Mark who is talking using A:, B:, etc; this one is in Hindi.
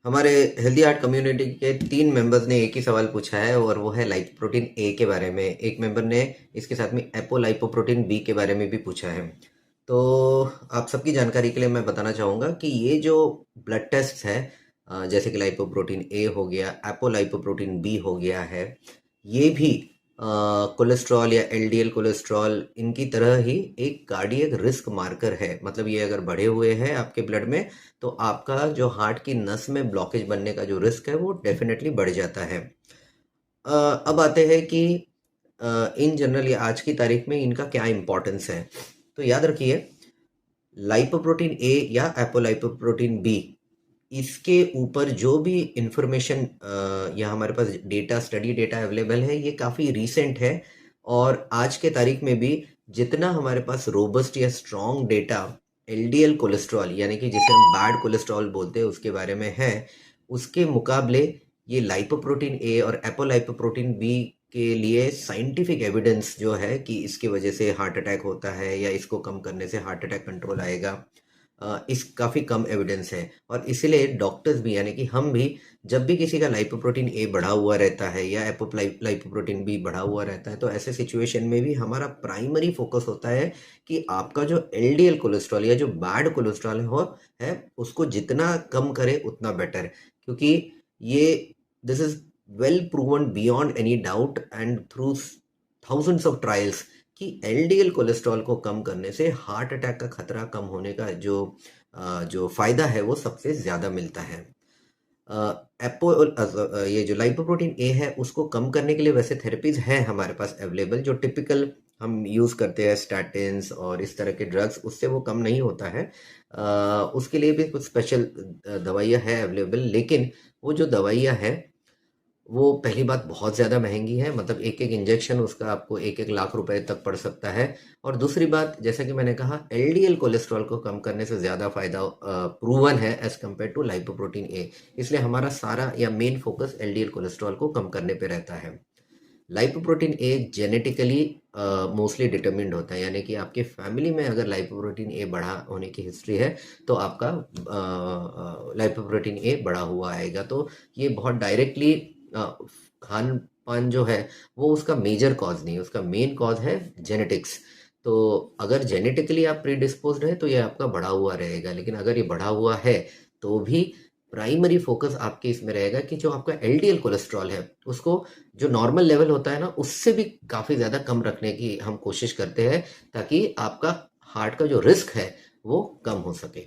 A: हमारे हेल्दी हार्ट कम्युनिटी के 3 मेंबर्स ने एक ही सवाल पूछा है और वो है लाइपोप्रोटीन ए के बारे में। एक मेंबर ने इसके साथ में एपोलाइपोप्रोटीन बी के बारे में भी पूछा है। तो आप सबकी जानकारी के लिए मैं बताना चाहूँगा कि ये जो ब्लड टेस्ट है, जैसे कि लाइपोप्रोटीन ए हो गया, एपोलाइपोप्रोटीन बी हो गया है, ये भी कोलेस्ट्रॉल या एलडीएल कोलेस्ट्रॉल इनकी तरह ही एक कार्डियक रिस्क मार्कर है। मतलब ये अगर बढ़े हुए हैं आपके ब्लड में तो आपका जो हार्ट की नस में ब्लॉकेज बनने का जो रिस्क है वो डेफिनेटली बढ़ जाता है। अब आते हैं कि इन जनरल या आज की तारीख में इनका क्या इम्पोर्टेंस है। तो याद रखिए, लाइपोप्रोटीन ए या एपोलाइपोप्रोटीन बी, इसके ऊपर जो भी इंफॉर्मेशन या हमारे पास डेटा, स्टडी डेटा अवेलेबल है, ये काफ़ी रीसेंट है। और आज के तारीख में भी जितना हमारे पास रोबस्ट या स्ट्रॉन्ग डेटा एलडीएल कोलेस्ट्रॉल यानी कि जिसे हम बैड कोलेस्ट्रॉल बोलते हैं उसके बारे में है, उसके मुकाबले ये लाइपोप्रोटीन ए और एपोलाइपोप्रोटीन बी के लिए साइंटिफिक एविडेंस जो है कि इसकी वजह से हार्ट अटैक होता है या इसको कम करने से हार्ट अटैक कंट्रोल आएगा, इस काफ़ी कम एविडेंस है। और इसीलिए डॉक्टर्स भी यानी कि हम भी जब भी किसी का लाइपोप्रोटीन ए बढ़ा हुआ रहता है या लाइपोप्रोटीन बी बढ़ा हुआ रहता है, तो ऐसे सिचुएशन में भी हमारा प्राइमरी फोकस होता है कि आपका जो एलडीएल कोलेस्ट्रॉल या जो बैड कोलेस्ट्रॉल है उसको जितना कम करे उतना बेटर। क्योंकि ये this is well proven beyond any doubt and through thousands of trials कि एलडीएल कोलेस्ट्रॉल को कम करने से हार्ट अटैक का खतरा कम होने का जो फायदा है वो सबसे ज्यादा मिलता है। ये जो लाइपोप्रोटीन ए है उसको कम करने के लिए वैसे थेरेपीज हैं हमारे पास अवेलेबल, जो टिपिकल हम यूज़ करते हैं, स्टैटिन्स और इस तरह के ड्रग्स, उससे वो कम नहीं होता है। उसके लिए भी कुछ स्पेशल दवाइयाँ हैं अवेलेबल, लेकिन वो जो दवाइयाँ हैं वो पहली बात बहुत ज़्यादा महंगी है। मतलब एक एक इंजेक्शन उसका आपको 1-1 लाख रुपए तक पड़ सकता है। और दूसरी बात, जैसा कि मैंने कहा, एलडीएल कोलेस्ट्रॉल को कम करने से ज़्यादा फायदा प्रूवन है एज कम्पेयर टू लाइपोप्रोटीन ए। इसलिए हमारा सारा या मेन फोकस एलडीएल कोलेस्ट्रॉल को कम करने पे रहता है। लाइपोप्रोटीन ए जेनेटिकली मोस्टली डिटरमिन्ड होता है, यानी कि आपके फैमिली में अगर लाइपोप्रोटीन ए बढ़ा होने की हिस्ट्री है तो आपका लाइपोप्रोटीन ए बढ़ा हुआ आएगा। तो ये बहुत डायरेक्टली खान पान जो है वो उसका मेजर कॉज नहीं है, उसका मेन कॉज है जेनेटिक्स। तो अगर जेनेटिकली आप प्रीडिस्पोज्ड है तो ये आपका बढ़ा हुआ रहेगा, लेकिन अगर ये बढ़ा हुआ है तो भी प्राइमरी फोकस आपके इसमें रहेगा कि जो आपका एलडीएल कोलेस्ट्रॉल है उसको, जो नॉर्मल लेवल होता है ना, उससे भी काफ़ी ज़्यादा कम रखने की हम कोशिश करते हैं ताकि आपका हार्ट का जो रिस्क है वो कम हो सके।